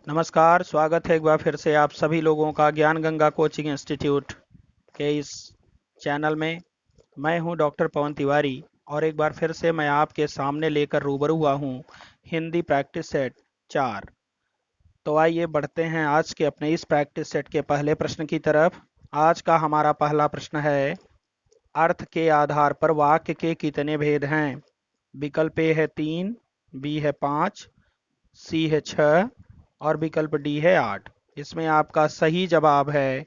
नमस्कार, स्वागत है एक बार फिर से आप सभी लोगों का ज्ञान गंगा कोचिंग इंस्टीट्यूट के इस चैनल में। मैं हूं डॉक्टर पवन तिवारी और एक बार फिर से मैं आपके सामने लेकर रूबरू हुआ हूं हिंदी प्रैक्टिस सेट 4। तो आइए बढ़ते हैं आज के अपने इस प्रैक्टिस सेट के पहले प्रश्न की तरफ। आज का हमारा पहला प्रश्न है, अर्थ के आधार पर वाक्य के कितने भेद हैं? विकल्प ए है 3, बी है 5, सी है 6 और विकल्प डी है 8। इसमें आपका सही जवाब है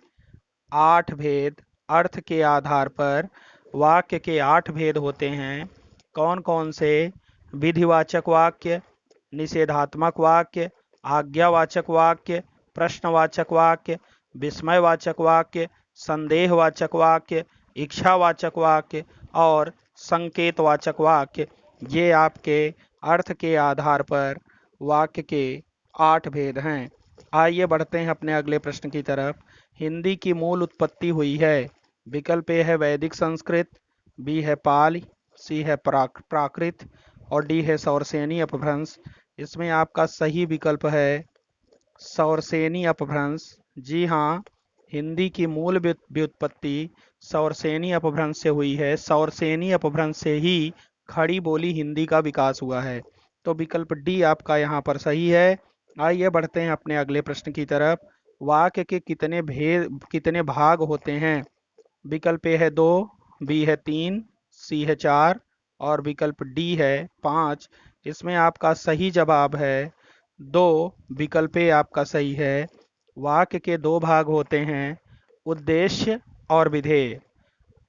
8 भेद। अर्थ के आधार पर वाक्य के 8 भेद होते हैं। कौन कौन से? विधिवाचक वाक्य, निषेधात्मक वाक्य, आज्ञावाचक वाक्य, प्रश्नवाचक वाक्य, विस्मयवाचक वाक्य, संदेहवाचक वाक्य, इच्छावाचक वाक्य और संकेतवाचक वाक्य। ये आपके अर्थ के आधार पर वाक्य के 8 भेद हैं। आइए बढ़ते हैं अपने अगले प्रश्न की तरफ। हिंदी की मूल उत्पत्ति हुई है। विकल्प ए है वैदिक संस्कृत, बी है पाली, सी है प्राकृत और डी है सौरसेनी अपभ्रंश। इसमें आपका सही विकल्प है सौरसेनी अपभ्रंश। जी हाँ, हिंदी की मूल व्युत्पत्ति सौरसेनी अपभ्रंश से हुई है। सौरसेनी अपभ्रंश से ही खड़ी बोली हिंदी का विकास हुआ है। तो विकल्प डी आपका यहाँ पर सही है। आइए बढ़ते हैं अपने अगले प्रश्न की तरफ। वाक्य के कितने भाग होते हैं? विकल्प ए है 2, बी है 3, सी है 4 और विकल्प डी है 5। इसमें आपका सही जवाब है 2। विकल्प ए आपका सही है। वाक्य के 2 भाग होते हैं, उद्देश्य और विधेय।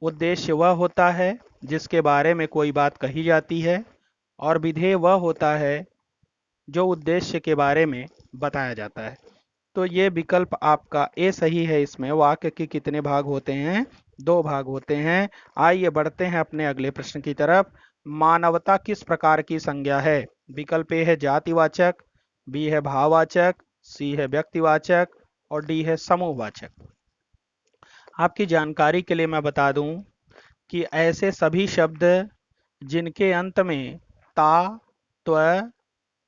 उद्देश्य वह होता है जिसके बारे में कोई बात कही जाती है और विधेय वह होता है जो उद्देश्य के बारे में बताया जाता है। तो ये विकल्प आपका ए सही है। इसमें वाक्य के कितने भाग होते हैं? 2 भाग होते हैं। आइए बढ़ते हैं अपने अगले प्रश्न की तरफ। मानवता किस प्रकार की संज्ञा है? विकल्प ए है जातिवाचक, बी है भाववाचक, सी है व्यक्तिवाचक और डी है समूहवाचक। आपकी जानकारी के लिए मैं बता दूं कि ऐसे सभी शब्द जिनके अंत में ता, त्व,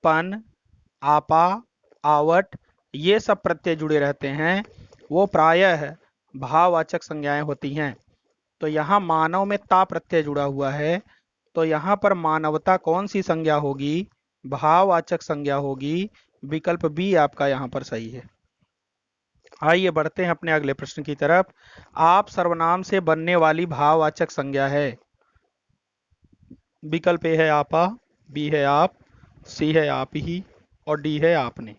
पन, आपा, आवट ये सब प्रत्यय जुड़े रहते हैं, वो प्रायः भाववाचक संज्ञाएं होती हैं। तो यहाँ मानव में ता प्रत्यय जुड़ा हुआ है, तो यहाँ पर मानवता कौन सी संज्ञा होगी? भाववाचक संज्ञा होगी। विकल्प बी आपका यहाँ पर सही है। आइए बढ़ते हैं अपने अगले प्रश्न की तरफ। आप सर्वनाम से बनने वाली भाववाचक संज्ञा है। विकल्प ए है आपा, बी है आप, सी है आप ही और डी है आपने।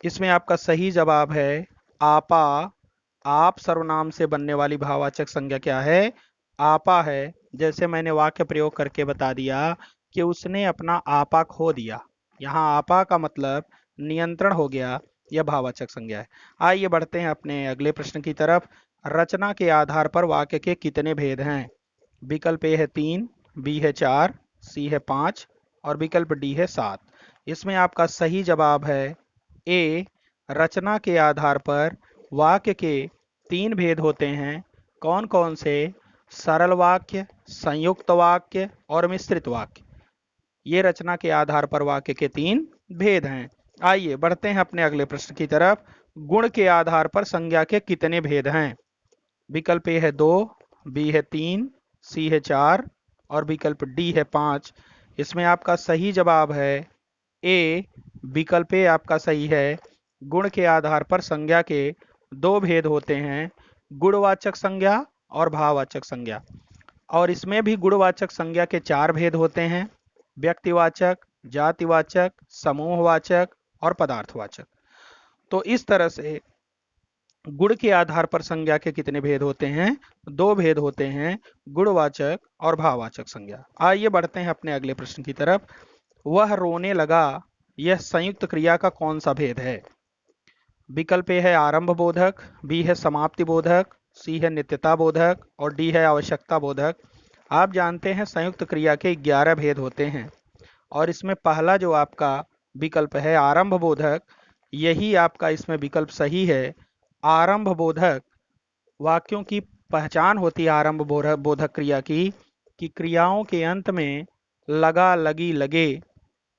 इसमें आपका सही जवाब है आपा। आप सर्वनाम से बनने वाली भाववाचक संज्ञा क्या है? आपा है। जैसे मैंने वाक्य प्रयोग करके बता दिया कि उसने अपना आपा खो दिया। यहाँ आपा का मतलब नियंत्रण हो गया। यह भाववाचक संज्ञा है। आइए बढ़ते हैं अपने अगले प्रश्न की तरफ। रचना के आधार पर वाक्य के कितने भेद हैं? विकल्प ए है 3, बी है 4, सी है 5 और विकल्प डी है 7। इसमें आपका सही जवाब है ए। रचना के आधार पर वाक्य के 3 भेद होते हैं। कौन कौन से? सरल वाक्य, संयुक्त वाक्य और मिश्रित वाक्य। ये रचना के आधार पर वाक्य के 3 भेद हैं। आइए बढ़ते हैं अपने अगले प्रश्न की तरफ। गुण के आधार पर संज्ञा के कितने भेद हैं? विकल्प ए है 2, बी है 3, सी है 4 और विकल्प डी है 5। इसमें आपका सही जवाब है ए। विकल्प ए आपका सही है। गुण के आधार पर संज्ञा के 2 भेद होते हैं, गुणवाचक संज्ञा और भाववाचक संज्ञा। और इसमें भी गुणवाचक संज्ञा के 4 भेद होते हैं, व्यक्तिवाचक, जातिवाचक, समूहवाचक और पदार्थवाचक। तो इस तरह से गुण के आधार पर संज्ञा के कितने भेद होते हैं? 2 भेद होते हैं, गुणवाचक और भाववाचक संज्ञा। आइए बढ़ते हैं अपने अगले प्रश्न की तरफ। वह रोने लगा, यह संयुक्त क्रिया का कौन सा भेद है? विकल्प ए है आरंभ बोधक, बी है समाप्ति बोधक, सी है नित्यता बोधक और डी है आवश्यकता बोधक। आप जानते हैं संयुक्त क्रिया के 11 भेद होते हैं और इसमें पहला जो आपका विकल्प है आरंभ बोधक, यही आपका इसमें विकल्प सही है। आरंभ बोधक वाक्यों की पहचान होती है आरंभ बोधक क्रिया की, कि क्रियाओं के अंत में लगा, लगी, लगे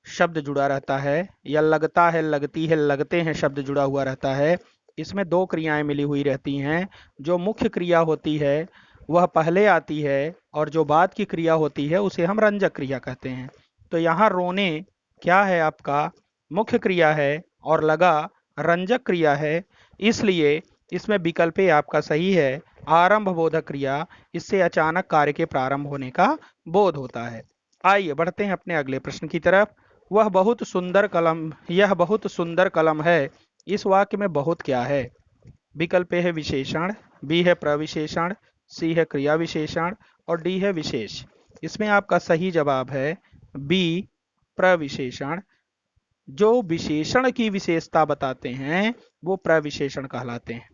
शब्द जुड़ा रहता है, या लगता है, लगती है, लगते हैं शब्द जुड़ा हुआ रहता है। इसमें दो क्रियाएं मिली हुई रहती हैं। जो मुख्य क्रिया होती है वह पहले आती है, और जो बाद की क्रिया होती है उसे हम रंजक क्रिया कहते हैं। तो यहाँ रोने क्या है आपका? मुख्य क्रिया है, और लगा रंजक क्रिया है। इसलिए इसमें विकल्प ए आपका सही है, आरंभ बोधक क्रिया। इससे अचानक कार्य के प्रारंभ होने का बोध होता है। आइए बढ़ते हैं अपने अगले प्रश्न की तरफ। वह बहुत सुंदर कलम, यह बहुत सुंदर कलम है। इस वाक्य में बहुत क्या है? विकल्प ए है विशेषण, बी है प्रविशेषण, सी है क्रिया विशेषण, और डी है विशेष। इसमें आपका सही जवाब है बी, प्रविशेषण। जो विशेषण की विशेषता बताते हैं वो प्रविशेषण कहलाते हैं।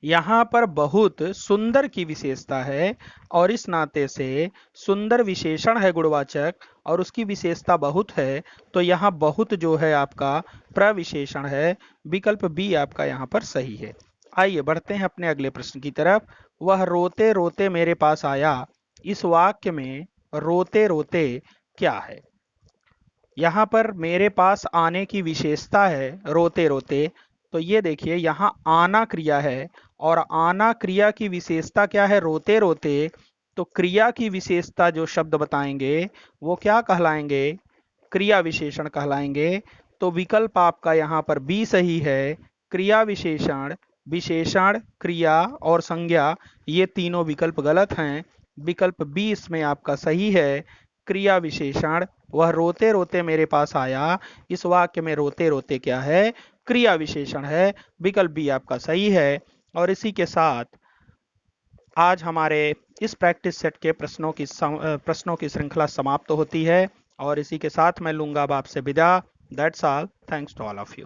यहाँ पर बहुत सुंदर की विशेषता है, और इस नाते से सुंदर विशेषण है गुणवाचक, और उसकी विशेषता बहुत है, तो यहाँ बहुत जो है आपका प्रविशेषण है। विकल्प बी आपका यहाँ पर सही है। आइए बढ़ते हैं अपने अगले प्रश्न की तरफ। वह रोते रोते मेरे पास आया। इस वाक्य में रोते रोते क्या है? यहाँ पर मेरे पास आने की विशेषता है रोते रोते। तो ये देखिए, यहाँ आना क्रिया है, और आना क्रिया की विशेषता क्या है? रोते रोते। तो क्रिया की विशेषता जो शब्द बताएंगे वो क्या कहलाएंगे? क्रिया विशेषण कहलाएंगे। तो विकल्प आपका यहाँ पर बी सही है। क्रिया विशेषण, विशेषण, क्रिया और संज्ञा, ये तीनों विकल्प गलत हैं। विकल्प बी इसमें आपका सही है, क्रिया विशेषण। वह रोते रोते मेरे पास आया, इस वाक्य में रोते रोते क्या है? क्रिया विशेषण है। विकल्प बी आपका सही है। और इसी के साथ आज हमारे इस प्रैक्टिस सेट के प्रश्नों की श्रृंखला समाप्त होती है, और इसी के साथ मैं लूंगा अब आपसे विदा। That's all, thanks to all of you.